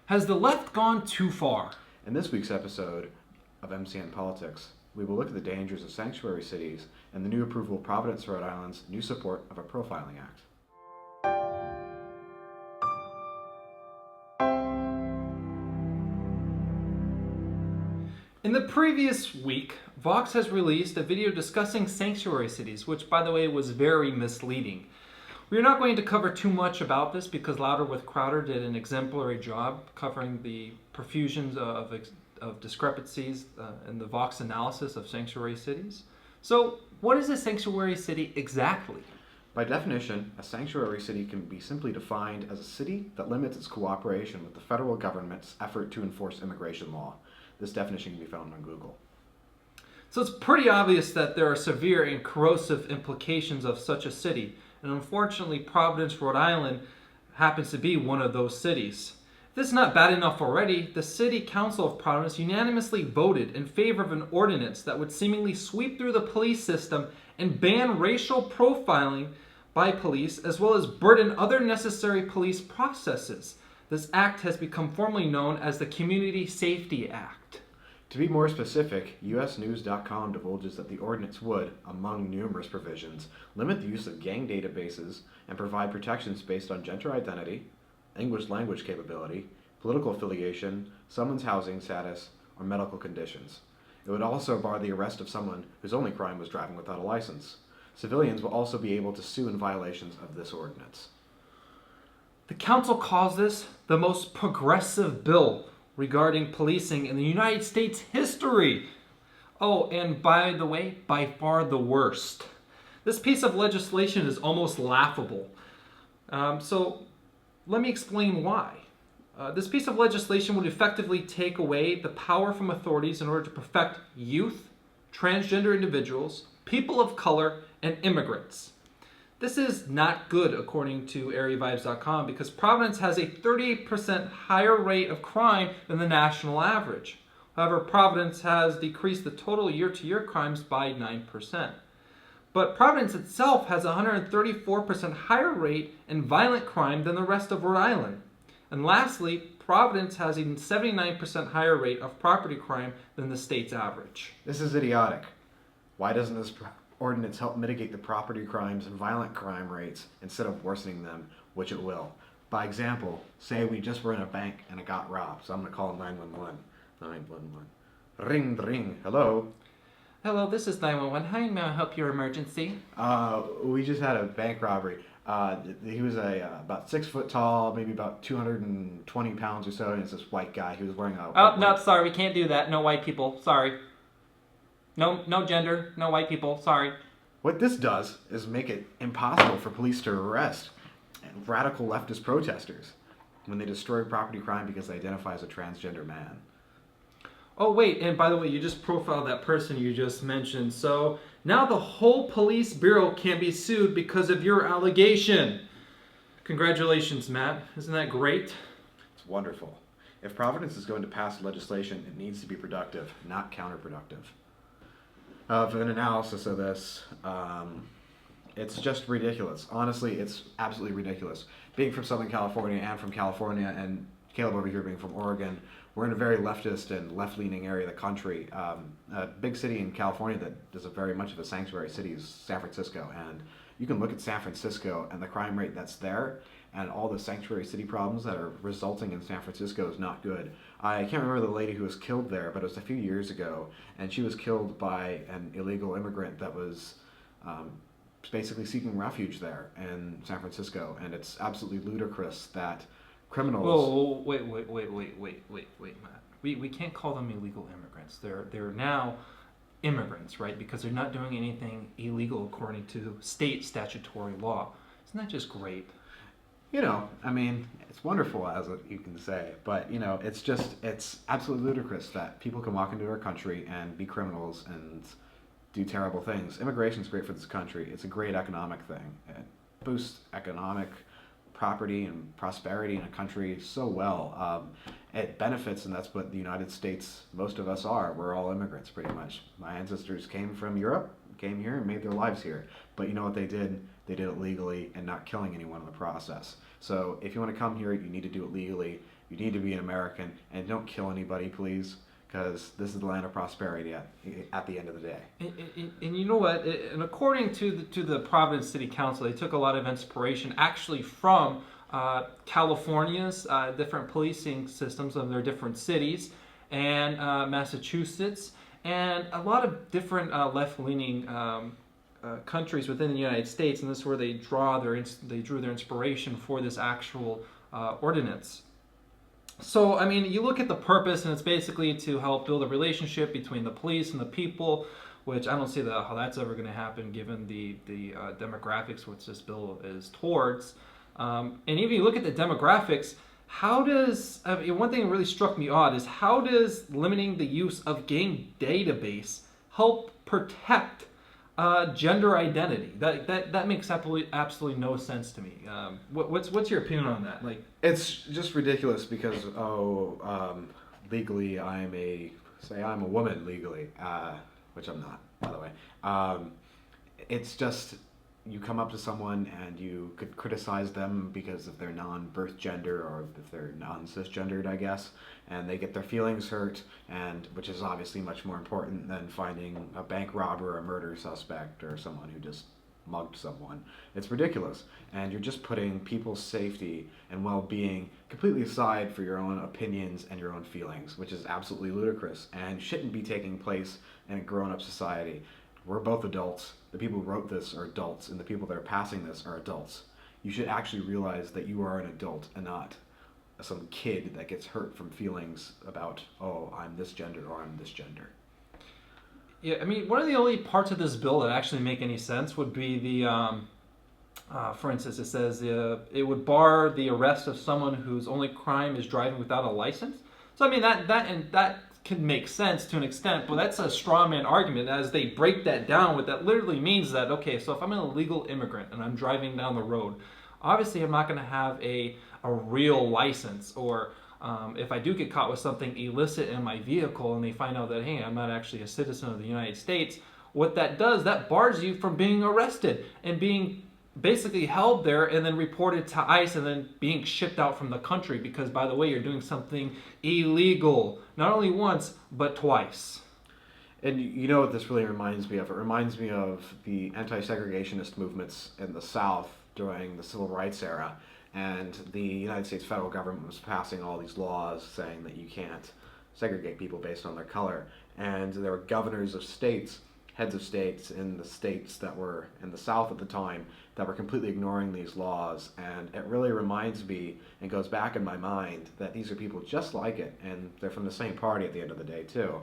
Has the left gone too far? In this week's episode of MCN Politics, we will look at the dangers of sanctuary cities and the new approval of Providence, Rhode Island's new support of a profiling act. In the previous week, Vox has released a video discussing sanctuary cities, which, by the way, was very misleading. We are not going to cover too much about this because Louder with Crowder did an exemplary job covering the profusions of discrepancies in the Vox analysis of sanctuary cities. So, what is a sanctuary city exactly? By definition, a sanctuary city can be simply defined as a city that limits its cooperation with the federal government's effort to enforce immigration law. This definition can be found on Google. So it's pretty obvious that there are severe and corrosive implications of such a city, and unfortunately Providence, Rhode Island happens to be one of those cities. If this is not bad enough already, the City Council of Providence unanimously voted in favor of an ordinance that would seemingly sweep through the police system and ban racial profiling by police, as well as burden other necessary police processes. This act has become formally known as the Community Safety Act. To be more specific, usnews.com divulges that the ordinance would, among numerous provisions, limit the use of gang databases and provide protections based on gender identity, English language capability, political affiliation, someone's housing status, or medical conditions. It would also bar the arrest of someone whose only crime was driving without a license. Civilians will also be able to sue in violations of this ordinance. The council calls this the most progressive bill regarding policing in the United States history. Oh, and by the way, by far the worst. This piece of legislation is almost laughable. So let me explain why. This piece of legislation would effectively take away the power from authorities in order to protect youth, transgender individuals, people of color, and immigrants. This is not good according to areavibes.com because Providence has a 38% higher rate of crime than the national average. However, Providence has decreased the total year-to-year crimes by 9%. But Providence itself has a 134% higher rate in violent crime than the rest of Rhode Island. And lastly, Providence has a 79% higher rate of property crime than the state's average. This is idiotic. Why doesn't this ordinance help mitigate the property crimes and violent crime rates instead of worsening them, which it will? By example, say we just were in a bank and it got robbed, so I'm going to call 911. 911. Ring, ring. Hello? Hello, this is 911. How may I help your emergency? We just had a bank robbery. He was about 6 foot tall, maybe about 220 pounds or so, and it's this white guy. He was wearing a... Oh, no, sorry, we can't do that. No white people. Sorry. No gender, no white people, sorry. What this does is make it impossible for police to arrest radical leftist protesters when they destroy property crime because they identify as a transgender man. Oh, wait, and by the way, you just profiled that person you just mentioned, so now the whole police bureau can be sued because of your allegation. Congratulations, Matt. Isn't that great? It's wonderful. If Providence is going to pass legislation, it needs to be productive, not counterproductive. Of an analysis of this, it's just ridiculous. Honestly, it's absolutely ridiculous. Being from Southern California and from California, and Caleb over here being from Oregon, we're in a very leftist and left-leaning area of the country. A big city in California that is very much of a sanctuary city is San Francisco, and you can look at San Francisco and the crime rate that's there, and all the sanctuary city problems that are resulting in San Francisco is not good. I can't remember the lady who was killed there, but it was a few years ago, and she was killed by an illegal immigrant that was basically seeking refuge there in San Francisco, and it's absolutely ludicrous that criminals... Whoa, wait, Matt. We can't call them illegal immigrants. They're now immigrants, right? Because they're not doing anything illegal according to state statutory law. Isn't that just great? You know, I mean, it's wonderful as you can say, but, you know, it's absolutely ludicrous that people can walk into our country and be criminals and do terrible things. Immigration's great for this country. It's a great economic thing. It boosts economic property and prosperity in a country so well. It benefits, and that's what the United States, most of us are. We're all immigrants, pretty much. My ancestors came from Europe, came here, and made their lives here. But you know what they did? They did it legally and not killing anyone in the process. So if you want to come here, you need to do it legally. You need to be an American, and don't kill anybody, please, because this is the land of prosperity at the end of the day. And you know what? And according to the Providence City Council, they took a lot of inspiration actually from California's different policing systems of their different cities, and Massachusetts, and a lot of different left-leaning countries within the United States, and this is where they drew their inspiration for this actual ordinance. So, I mean, you look at the purpose, and it's basically to help build a relationship between the police and the people, which I don't see how that's ever going to happen given the demographics which this bill is towards. And even you look at the demographics, how does, one thing that really struck me odd is how does limiting the use of gang database help protect gender identity? That makes absolutely no sense to me. What's your opinion on that? Like, it's just ridiculous because legally I'm a woman legally, which I'm not, by the way. It's just, you come up to someone and you could criticize them because of their non-birth gender, or if they're non-cisgendered, I guess, and they get their feelings hurt, and which is obviously much more important than finding a bank robber, a murder suspect, or someone who just mugged someone. It's ridiculous, and you're just putting people's safety and well-being completely aside for your own opinions and your own feelings, which is absolutely ludicrous and shouldn't be taking place in a grown-up society. We're both adults. The people who wrote this are adults, and the people that are passing this are adults. You should actually realize that you are an adult and not some kid that gets hurt from feelings about, oh, I'm this gender or I'm this gender. Yeah, I mean, one of the only parts of this bill that actually make any sense would be the, for instance, it says it would bar the arrest of someone whose only crime is driving without a license. So I mean that can make sense to an extent, but that's a straw man argument. As they break that down, what that literally means is that, okay, so if I'm an illegal immigrant and I'm driving down the road, obviously I'm not going to have a real license, or if I do get caught with something illicit in my vehicle and they find out that, hey, I'm not actually a citizen of the United States, what that does, that bars you from being arrested and being basically held there and then reported to ICE and then being shipped out from the country because, by the way, you're doing something illegal, not only once, but twice. And you know what this really reminds me of? It reminds me of the anti-segregationist movements in the South during the Civil Rights era. And the United States federal government was passing all these laws saying that you can't segregate people based on their color. And there were governors of states, heads of states in the states that were in the South at the time, that were completely ignoring these laws. And it really reminds me and goes back in my mind that these are people just like it, and they're from the same party at the end of the day too,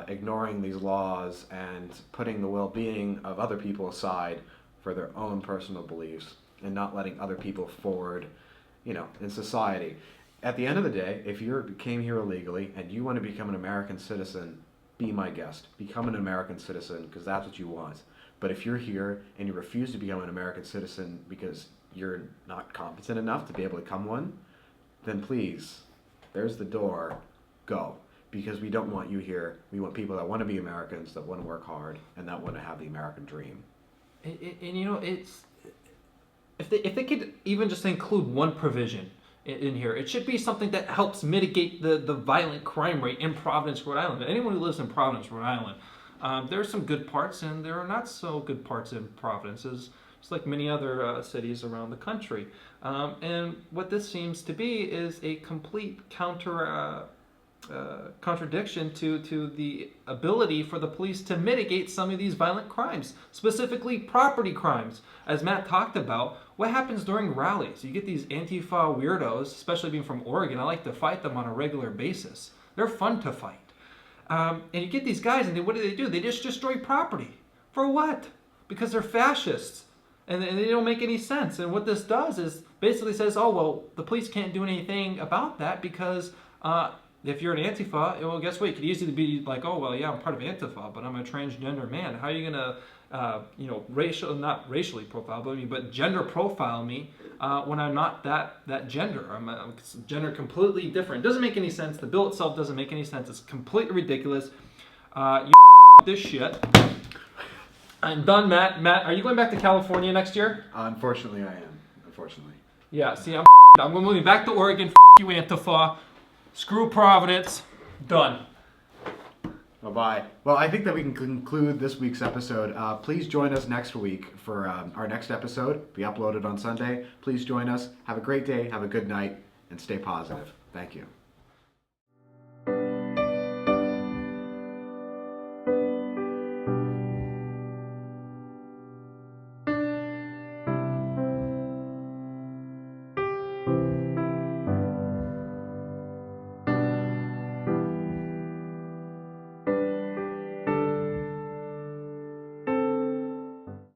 ignoring these laws and putting the well-being of other people aside for their own personal beliefs and not letting other people forward, in society. At the end of the day, if you came here illegally and you want to become an American citizen, be my guest. Become an American citizen because that's what you want. But if you're here and you refuse to become an American citizen because you're not competent enough to be able to become one, then please, there's the door, go. Because we don't want you here. We want people that want to be Americans, that want to work hard, and that want to have the American dream. And it's, if they could even just include one provision in here, it should be something that helps mitigate the violent crime rate in Providence, Rhode Island. Anyone who lives in Providence, Rhode Island, there are some good parts and there are not so good parts in Providence, just like many other cities around the country. And what this seems to be is a complete contradiction to the ability for the police to mitigate some of these violent crimes, specifically property crimes. As Matt talked about, what happens during rallies? You get these Antifa weirdos, especially being from Oregon. I like to fight them on a regular basis. They're fun to fight. And you get these guys, and what do? They just destroy property. For what? Because they're fascists. And they don't make any sense. And what this does is basically says, oh, well, the police can't do anything about that because if you're an Antifa, well, guess what? You could easily be like, oh, well, yeah, I'm part of Antifa, but I'm a transgender man. How are you going to, not racially profile, but gender profile me when I'm not that gender? I'm gender completely different. It doesn't make any sense. The bill itself doesn't make any sense. It's completely ridiculous. This shit. I'm done, Matt. Matt, are you going back to California next year? Unfortunately, I am. Unfortunately. Yeah, see, I'm moving back to Oregon. You, Antifa. Screw Providence. Done. Bye-bye. Well, I think that we can conclude this week's episode. Please join us next week for our next episode. Be uploaded on Sunday. Please join us. Have a great day. Have a good night. And stay positive. Thank you.